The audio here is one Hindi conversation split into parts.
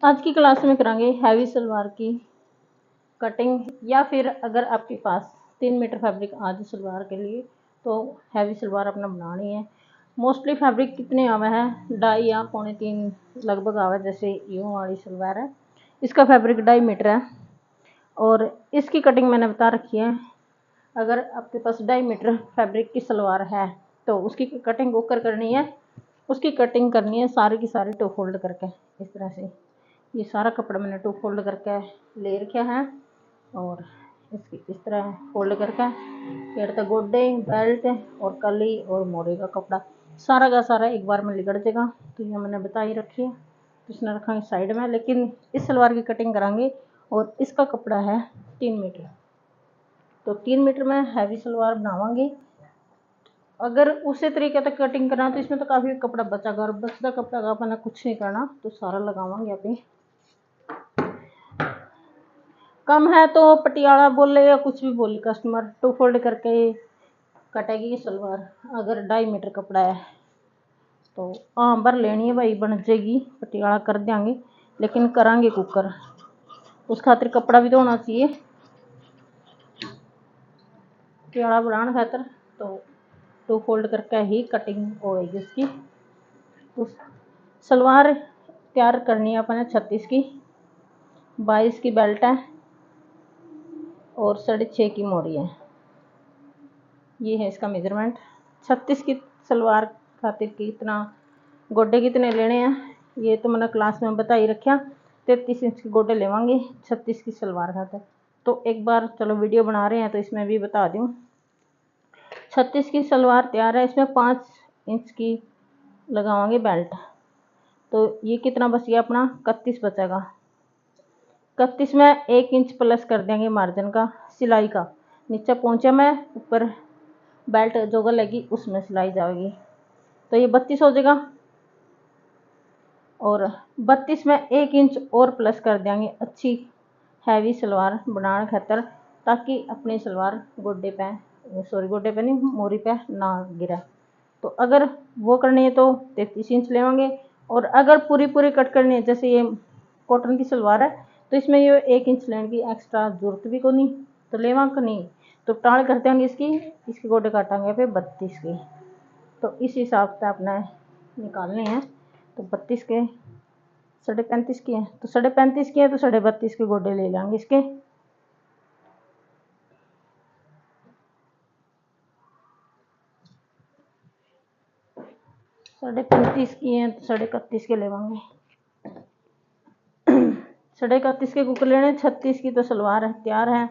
आज की क्लास में करांगे हैवी सलवार की कटिंग, या फिर अगर आपके पास 3 मीटर फैब्रिक आज सलवार के लिए तो हैवी सलवार अपना बनानी है। मोस्टली फैब्रिक कितने आवे हैं, 2.5 या 2.25 लगभग आवे। जैसे यूँ वाली सलवार है, इसका फैब्रिक 2.5 मीटर है और इसकी कटिंग मैंने बता रखी है। अगर आपके पास 2.5 मीटर फैब्रिक की सलवार है तो उसकी कटिंग ऊपर करनी है। उसकी कटिंग करनी है सारी की सारी 2 फोल्ड करके। इस तरह से ये सारा कपड़ा मैंने 2 फोल्ड करके ले रखा है और इसकी इस तरह फोल्ड करके फिर तो गोडे, बेल्ट और कली और मोरे का कपड़ा सारा का सारा एक बार में लिगड़ जाएगा। तो ये मैंने बता ही रखी है, तो इसने रखेंगे साइड में। लेकिन इस सलवार की कटिंग करांगे और इसका कपड़ा है 3 मीटर, तो 3 मीटर में हैवी सलवार बनावांगे। अगर उसी तरीके तक कटिंग करना तो इसमें तो काफ़ी कपड़ा बचेगा और बचता कपड़ा का अपना कुछ नहीं करना, तो सारा लगावांगे अभी। कम है तो पटियाला बोले या कुछ भी बोले कस्टमर, 2 फोल्ड करके कटेगी सलवार। अगर 2.5 मीटर कपड़ा है तो भर लेनी है भाई, बन जाएगी। पटियाला कर देंगे लेकिन करांगे कुकर, उस खातिर कपड़ा भी तो होना चाहिए पटियाला बनाने खातर। तो 2 फोल्ड करके ही कटिंग होएगी उसकी। उस सलवार तैयार करनी है अपने 36 की, 22 की बेल्ट है और 6.5 की मोरी है। ये है इसका मेजरमेंट। 36 की सलवार खातिर की इतना गोडे कितने लेने हैं ये तो मैंने क्लास में बता ही रखा। 33 इंच के गोडे लेवांगे 36 की सलवार खातिर। तो एक बार चलो वीडियो बना रहे हैं तो इसमें भी बता दूं। 36 की सलवार तैयार है, इसमें 5 इंच की लगावांगे बेल्ट। तो ये कितना बच गया अपना, 31 बचेगा। 31 में 1 इंच प्लस कर देंगे मार्जिन का, सिलाई का। नीचे पहुंचा मैं, ऊपर बेल्ट जो लगेगी उसमें सिलाई जाएगी, तो ये 32 हो जाएगा। और 32 में 1 इंच और प्लस कर देंगे अच्छी हैवी सलवार बनाने खातर, ताकि अपनी सलवार गोडे पे गोडे पे नहीं, मोरी पे ना गिरे। तो अगर वो करनी है तो 33 इंच लेवांगे। और अगर पूरी पूरी कट करनी है, जैसे ये कॉटन की सलवार है तो इसमें ये 1 इंच लेने की एक्स्ट्रा जरूरत भी को नहीं, तो लेवा को नहीं। तो टाल कर देंगे इसकी गोडे काटेंगे फिर 32 की। तो इस हिसाब से अपना निकालने हैं। तो 32 के 35.5 की है तो 35.5 की है तो 32.5 के गोडे ले लेंगे इसके। साढ़े 35 की है तो 31.5 के लेवांगे। 31.5 के कुकर लेने। 36 की तो सलवार है तैयार है,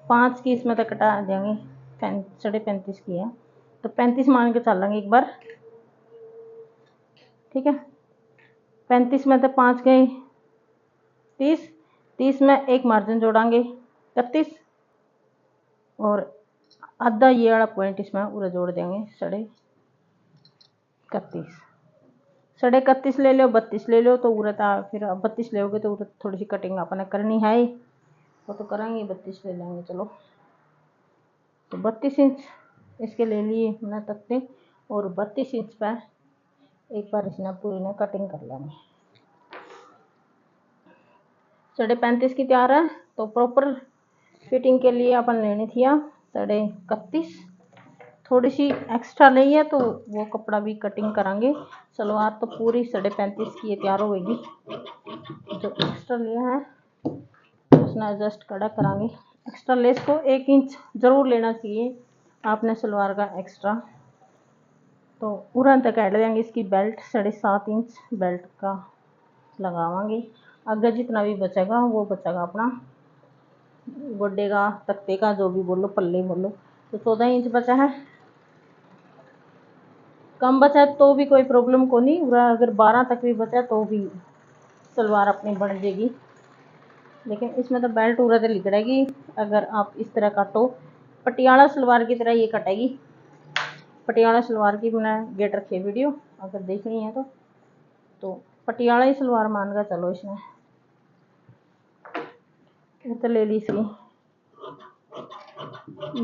5 की इसमें तक कटा देंगे। 35.5 की है तो 35 मान के चलेंगे एक बार, ठीक है। 35 में तो 5 गए 30, 30 में एक मार्जिन जोड़ांगे 31 और आधा ये वाला पॉइंट इसमें पूरा जोड़ देंगे 31.5। 31.5 ले लो, 32 ले लो तो उरत फिर 32 लोगे तो उरत थोड़ी सी कटिंग अपने करनी है वो तो करेंगे, 32 ले लेंगे चलो। तो 32 इंच इसके ले लिए मैंने तख्ते और 32 इंच पर एक बार इसने पूरी ने कटिंग कर लेंगे। 35.5 की तैयार है तो प्रॉपर फिटिंग के लिए अपन लेनी थी 31.5। थोड़ी सी एक्स्ट्रा नहीं है तो वो कपड़ा भी कटिंग करांगे। सलवार तो पूरी 35.5 की ये तैयार होगी, जो एक्स्ट्रा लिया है उसने एडजस्ट कड़ा करांगे। एक्स्ट्रा लेस को 1 इंच ज़रूर लेना चाहिए आपने सलवार का एक्स्ट्रा। तो पूरा तक ऐड देंगे। इसकी बेल्ट 7.5 इंच बेल्ट का लगावांगे। आगे जितना भी बचेगा वो बचेगा अपना गोडे का, तख्ते का, जो भी बोलो, पल्ले बोलो। तो 14 इंच बचा है। कम बचा तो भी कोई प्रॉब्लम को नहीं, अगर 12 तक भी बचा तो भी सलवार अपनी बन जाएगी। लेकिन इसमें तो बेल्ट उरा तो लिगड़ेगी। अगर आप इस तरह काटो, पटियाला सलवार की तरह ये कटेगी। पटियाला सलवार की मैंने गेट रखी है वीडियो, अगर देखनी है तो पटियाला ही सलवार मान कर चलो। इसमें ये तो ले ली इसकी,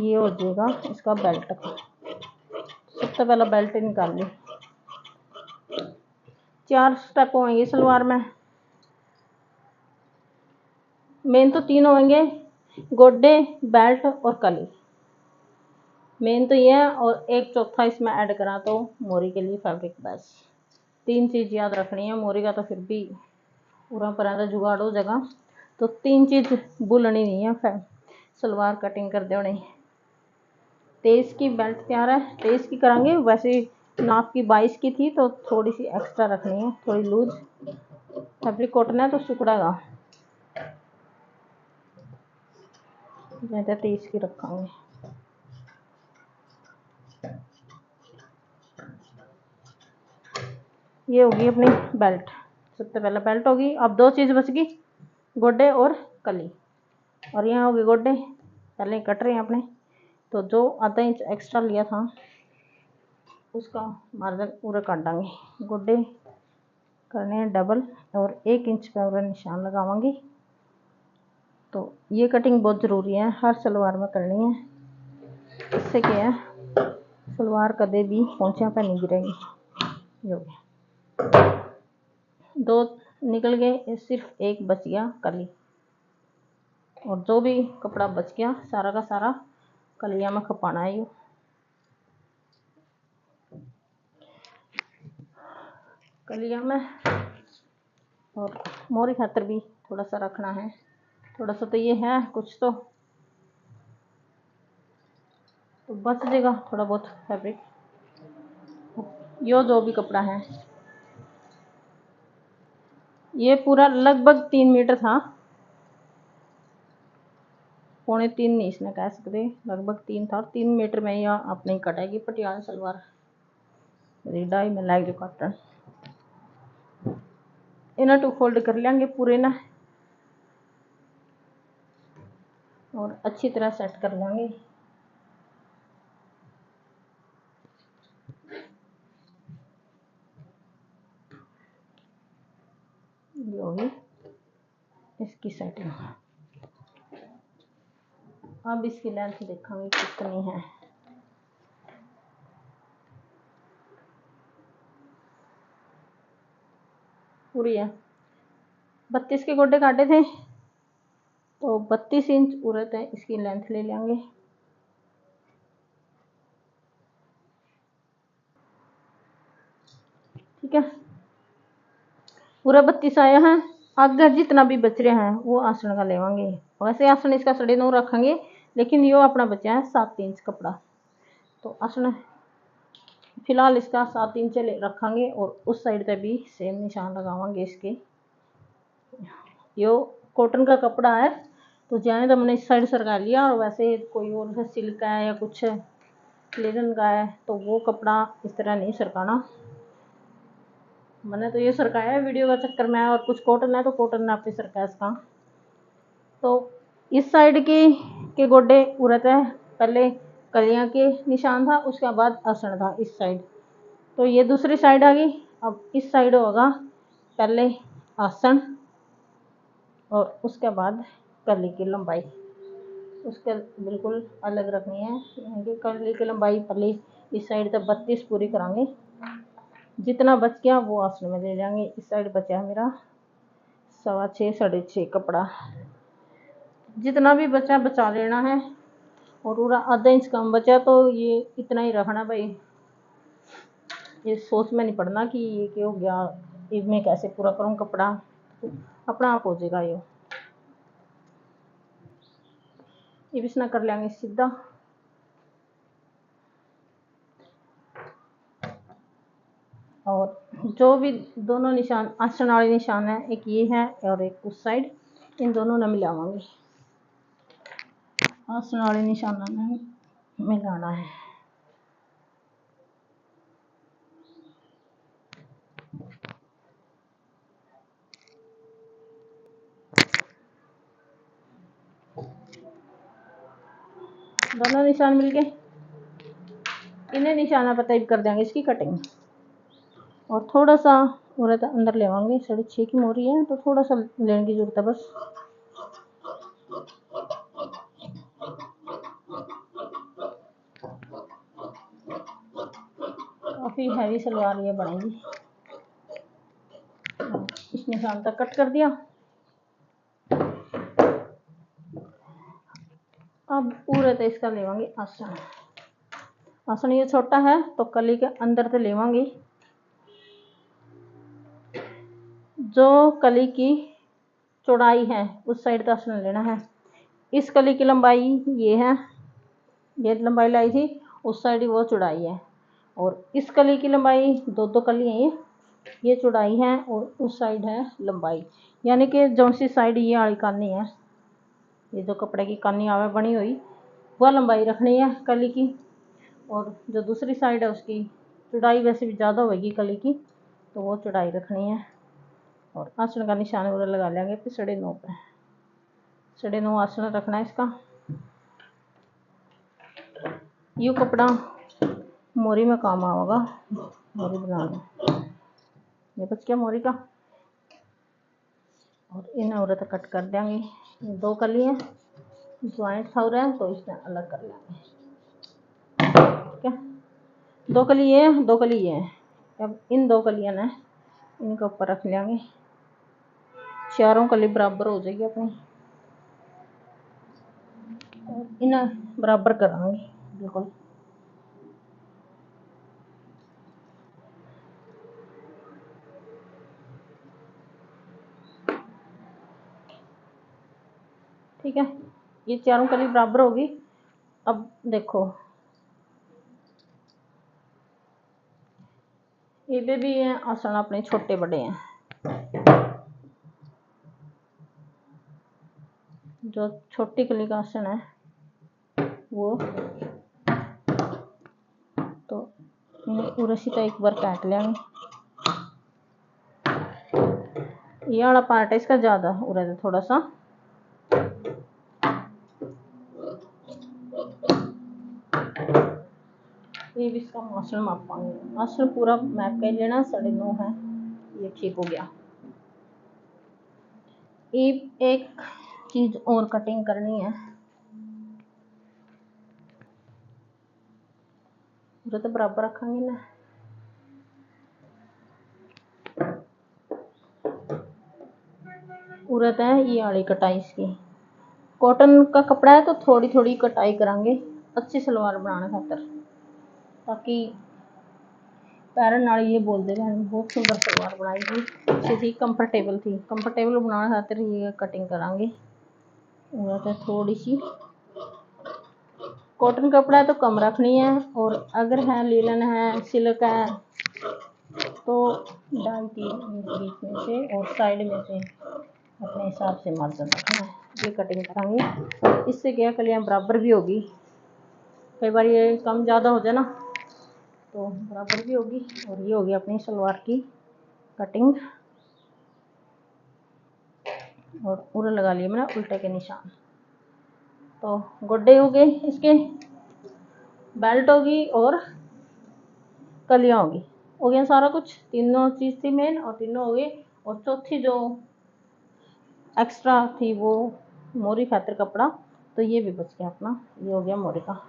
ये हो जाएगा इसका बेल्ट। सबसे पहले बेल्ट निकाल ली। 4 स्टेप होंगे सलवार में। मेन तो तीन होंगे, गोडे, बेल्ट और कली। मेन तो ये है, और एक चौथा इसमें ऐड करा तो मोरी के लिए फैब्रिक। बस तीन चीज़ याद रखनी है। मोरी का तो फिर भी पूरा पर जुगाड़ हो जाएगा, तो तीन चीज़ भूलनी नहीं है। फिर सलवार कटिंग कर दे उन्हें। 23 की बेल्ट तैयार है, 23 की करांगे। वैसे नाप की 22 की थी, तो थोड़ी सी एक्स्ट्रा रखनी है, थोड़ी लूज। फैब्रिक कॉटन है तो सुकड़ेगा, जैसे 23 की रखेंगे। ये होगी अपनी बेल्ट। सबसे पहले बेल्ट होगी। अब दो चीज़ बच गई, गोडे और कली। और यहाँ होगी गोडे, पहले कट रहे हैं अपने। तो जो आधा इंच एक्स्ट्रा लिया था उसका मार्जिन पूरा काट देंगे। गोडे करने हैं डबल, और 1 इंच का पूरा निशान लगावांगे। तो ये कटिंग बहुत ज़रूरी है, हर सलवार में करनी है। इससे क्या है, सलवार कदे भी पोंछियां पे नहीं गिरेगी। ये हो गया, दो निकल गए, सिर्फ एक बच गया कली। और जो भी कपड़ा बच गया सारा का सारा कलिया में खपाना है। ये कलिया में, और मोरी खातर भी थोड़ा सा रखना है। थोड़ा सा तो ये है कुछ, तो बच जाएगा थोड़ा बहुत फैब्रिक। यो जो भी कपड़ा है, ये पूरा लगभग 3 मीटर था। 2.25 नहीं इसने कह सकते, लगभग 3 था। 3 मीटर में यह अपनी कटेगी पटियाला सलवार। ढाई में लाइक जो कॉटन इन्हें 2 फोल्ड कर लेंगे पूरे ना, और अच्छी तरह सेट कर लेंगे। ये होगी इसकी सेटिंग। अब इसकी लेंथ देखेंगे कितनी है। पूरी है। 32 के गोडे काटे थे, तो 32 इंच उरत है, इसकी लेंथ ले लेंगे। ठीक है, पूरा 32 आया है। आगे जितना भी बच रहा है वो आसन का लेवांगे। वैसे आसन इसका 9.5 रखेंगे, लेकिन यो अपना बचा है 7 इंच कपड़ा, तो आसन फिलहाल इसका 7 इंच रखेंगे। और उस साइड पे भी सेम निशान लगावांगे इसके। यो कॉटन का कपड़ा है, तो जाने तो मैंने इस साइड सरका लिया। और वैसे कोई और सिल्क का है या कुछ लिनन का है, तो वो कपड़ा इस तरह नहीं सरकाना। मैंने तो ये सरकाया है वीडियो का चक्कर में, और कुछ कॉटन है तो कॉटन ने आपने सरकाया इसका। तो इस साइड के गोडे उरत है, पहले कलियां के निशान था, उसके बाद आसन था इस साइड। तो ये दूसरी साइड आ गई। अब इस साइड होगा पहले आसन, और उसके बाद कली की लंबाई उसके बिल्कुल अलग रखनी है। यानी कली की लंबाई पहले इस साइड तक 32 पूरी करांगे। जितना बच गया वो आसन में ले जाएंगे। इस साइड बचा है मेरा 6.25 6.5 कपड़ा। जितना भी बचा बचा लेना है। और पूरा आधा इंच कम बचा, तो ये इतना ही रखना भाई। ये सोच में नहीं पड़ना कि ये क्या हो गया, इसमें कैसे पूरा करूँ कपड़ा, अपना आप हो जाएगा। ये भी इसना कर लेंगे सीधा। और जो भी दोनों निशान आसन वाले निशान है, एक ये है और एक उस साइड, इन दोनों ने मिलावांगे। आसन वाले निशाना में मिलाना है। दोनों निशान मिलके इन्हें निशाना पर तय कर देंगे इसकी कटिंग। और थोड़ा सा औरत अंदर लेवांगे। 6.5 की मोरी है, तो थोड़ा सा लेने की जरूरत है बस। काफ़ी हैवी सलवार ये बनेगी। इस निशान तक कट कर दिया। अब पूरे तो इसका लेवांगे आसन। आसन ये छोटा है तो कली के अंदर से लेवांगे। जो कली की चौड़ाई है उस साइड का आसन लेना है। इस कली की लंबाई ये है, ये लंबाई लाई थी, उस साइड वो चौड़ाई है। और इस कली की लंबाई दो कली है, ये चौड़ाई है और उस साइड है लंबाई। यानी कि जो सी साइड ये वाली कानी है, ये जो कपड़े की कानी आवे बनी हुई, वह लंबाई रखनी है कली की। और जो दूसरी साइड है उसकी चौड़ाई वैसे भी ज़्यादा होगी कली की, तो वो चौड़ाई रखनी है। और आसन का निशान पूरा लगा लेंगे फिर 9.5 पे। 9.5 आसन रखना है इसका। ये कपड़ा मोरी में काम आएगा, मोरी बनाना। ये बच गया मोरी का। और इन औरत कट कर देंगे। 2 कली हैं, ज्वाइंट था रहा है तो इसमें अलग कर लेंगे। ठीक है, 2 कली ये है, 2 कली ये है। अब इन 2 कलियां ना इनके ऊपर रख लेंगे। चारों कली बराबर हो जाएगी अपनी। और इन्हें बराबर करांगे बिल्कुल। ठीक है, ये चारों कली बराबर होगी। अब देखो ये भी है आसन अपने छोटे बड़े हैं। जो छोटी कली का आसन है वो तो उसी एक बार काट लेंगे। ये वाला पार्ट है इसका ज़्यादा उरे थोड़ा सा। ये भी इसका आसन मापांगे। आसन पूरा मैप कर लेना। 9.5 है, ये ठीक हो गया। एक चीज और कटिंग करनी है। पूरा तो बराबर रखेंगे ना। उरत है ये वाली कटाई इसकी। कॉटन का कपड़ा है तो थोड़ी थोड़ी कटाई करांगे अच्छी सलवार बनाने खातर, ताकि पैरन नाल ये बोलते हैं बहुत सुंदर सलवार बनाई थी, अच्छी थी, कंफर्टेबल थी। कंफर्टेबल बनाने खातर ये कटिंग करांगे। उरत है थोड़ी सी। कॉटन कपड़ा है तो कम रखनी है, और अगर है लीलन है, सिल्क है तो 2.5-3 इंच बीच में से और साइड में से अपने हिसाब से मार्जिन रखना है। ये कटिंग करांगे। इससे क्या कलियाँ बराबर भी होगी। कई बार ये कम ज़्यादा हो जाए ना तो बराबर भी होगी। और ये होगी अपनी सलवार की कटिंग। और पूरा लगा लिया मैंने उल्टे के निशान। तो गोड्डे हो गए, इसके बेल्ट होगी और कलियाँ होगी, हो गया सारा कुछ। तीनों चीज़ थी मेन और तीनों हो गए। और चौथी जो एक्स्ट्रा थी वो मोरी खातिर कपड़ा, तो ये भी बच गया अपना। ये हो गया मोरी का।